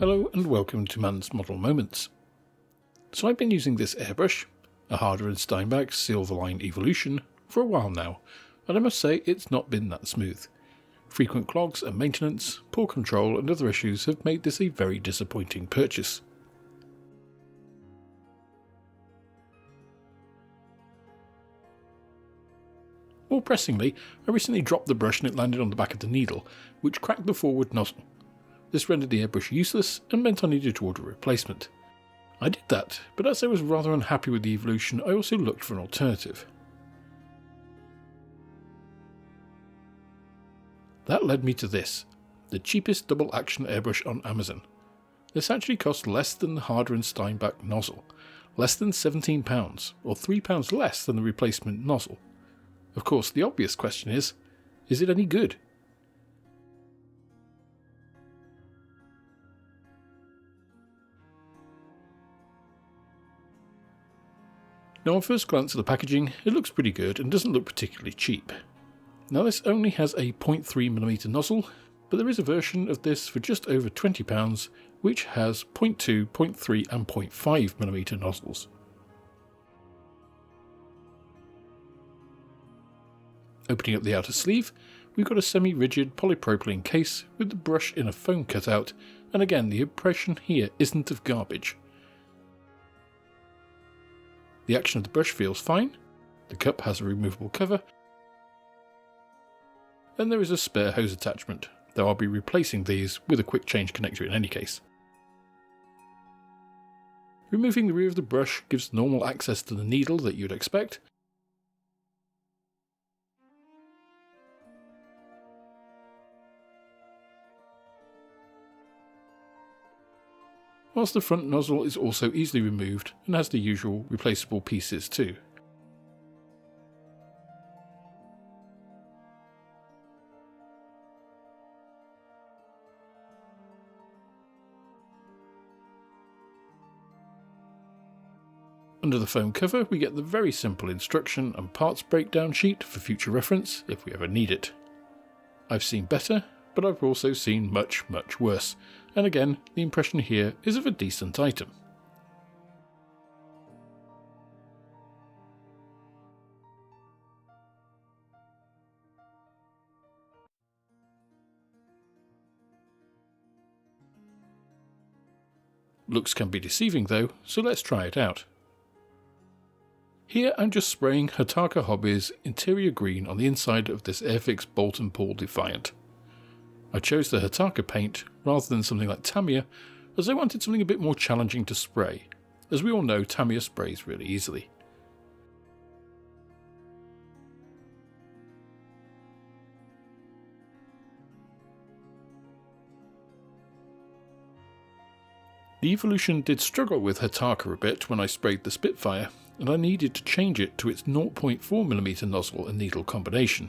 Hello and welcome to Mann's Model Moments. So I've been using this airbrush, a Harder and Steinbach Silverline Evolution, for a while now, and I must say it's not been that smooth. Frequent clogs and maintenance, poor control and other issues have made this a very disappointing purchase. More pressingly, I recently dropped the brush and it landed on the back of the needle, which cracked the forward nozzle. This rendered the airbrush useless and meant I needed to order a replacement. I did that, but as I was rather unhappy with the Evolution, I also looked for an alternative. That led me to this, the cheapest double action airbrush on Amazon. This actually cost less than the Harder and Steinbach nozzle, less than £17, or £3 less than the replacement nozzle. Of course, the obvious question is it any good? Now on first glance at the packaging, it looks pretty good and doesn't look particularly cheap. Now this only has a 0.3mm nozzle, but there is a version of this for just over £20 which has 0.2, 0.3 and 0.5mm nozzles. Opening up the outer sleeve, we've got a semi-rigid polypropylene case with the brush in a foam cutout, and again the impression here isn't of garbage. The action of the brush feels fine, the cup has a removable cover, and there is a spare hose attachment, though I'll be replacing these with a quick change connector in any case. Removing the rear of the brush gives normal access to the needle that you'd expect, whilst the front nozzle is also easily removed and has the usual replaceable pieces too. Under the foam cover we get the very simple instruction and parts breakdown sheet for future reference if we ever need it. I've seen better, but I've also seen much worse, and again the impression here is of a decent item. Looks can be deceiving though, so let's try it out. Here I'm just spraying Hataka Hobby's interior green on the inside of this Airfix Bolt and Pull Defiant. I chose the Hataka paint rather than something like Tamiya as I wanted something a bit more challenging to spray. As we all know, Tamiya sprays really easily. The Evolution did struggle with Hataka a bit when I sprayed the Spitfire, and I needed to change it to its 0.4mm nozzle and needle combination.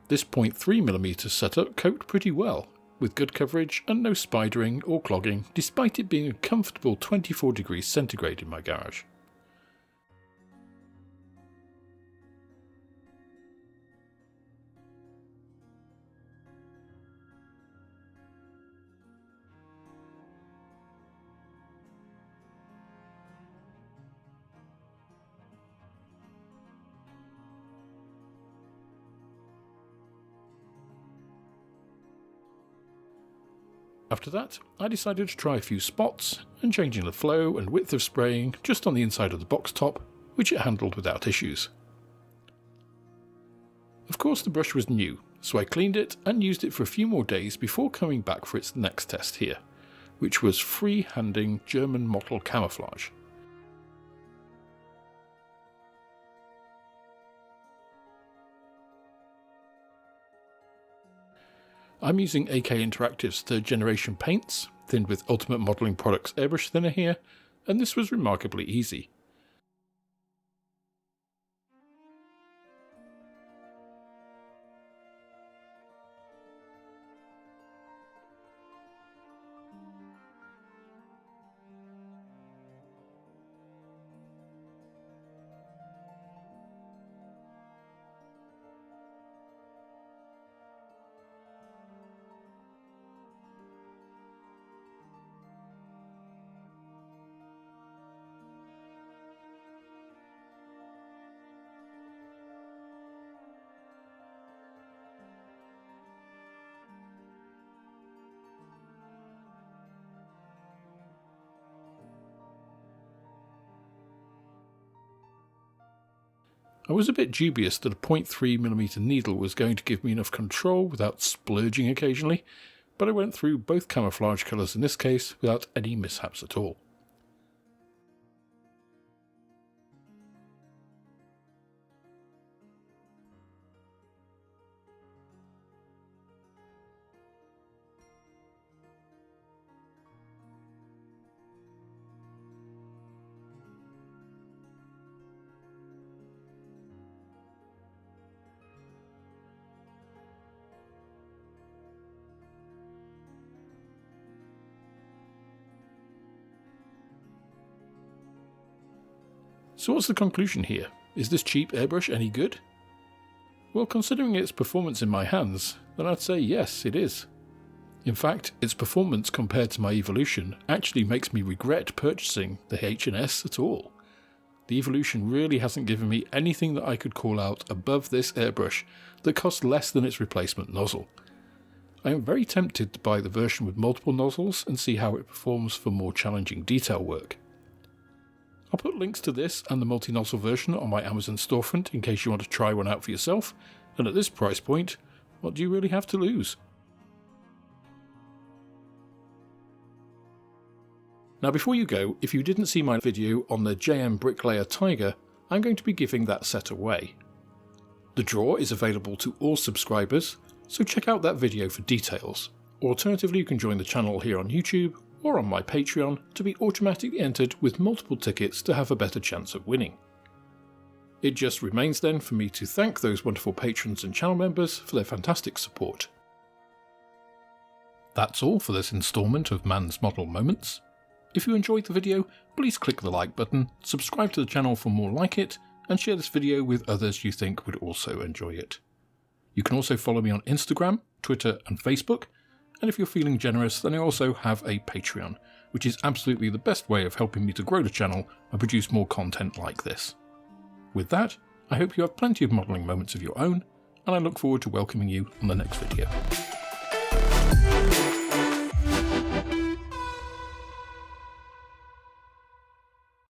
This 0.3mm setup coped pretty well, with good coverage and no spidering or clogging despite it being a comfortable 24 degrees centigrade in my garage. After that, I decided to try a few spots and changing the flow and width of spraying just on the inside of the box top, which it handled without issues. Of course the brush was new, so I cleaned it and used it for a few more days before coming back for its next test here, which was free-handing German mottle camouflage. I'm using AK Interactive's 3rd generation paints, thinned with Ultimate Modelling Products airbrush thinner here, and this was remarkably easy. I was a bit dubious that a 0.3mm needle was going to give me enough control without splurging occasionally, but I went through both camouflage colours in this case without any mishaps at all. So what's the conclusion here? Is this cheap airbrush any good? Well, considering its performance in my hands, then I'd say yes, it is. In fact, its performance compared to my Evolution actually makes me regret purchasing the H&S at all. The Evolution really hasn't given me anything that I could call out above this airbrush that costs less than its replacement nozzle. I am very tempted to buy the version with multiple nozzles and see how it performs for more challenging detail work. I'll put links to this and the multi-nozzle version on my Amazon storefront in case you want to try one out for yourself, and at this price point, what do you really have to lose? Now before you go, if you didn't see my video on the JM Bricklayer Tiger, I'm going to be giving that set away. The draw is available to all subscribers, so check out that video for details. Alternatively, you can join the channel here on YouTube or on my Patreon to be automatically entered with multiple tickets to have a better chance of winning. It just remains then for me to thank those wonderful patrons and channel members for their fantastic support. That's all for this instalment of Mann's Model Moments. If you enjoyed the video, please click the like button, subscribe to the channel for more like it, and share this video with others you think would also enjoy it. You can also follow me on Instagram, Twitter and Facebook, and if you're feeling generous, then I also have a Patreon, which is absolutely the best way of helping me to grow the channel and produce more content like this. With that, I hope you have plenty of modelling moments of your own, and I look forward to welcoming you on the next video.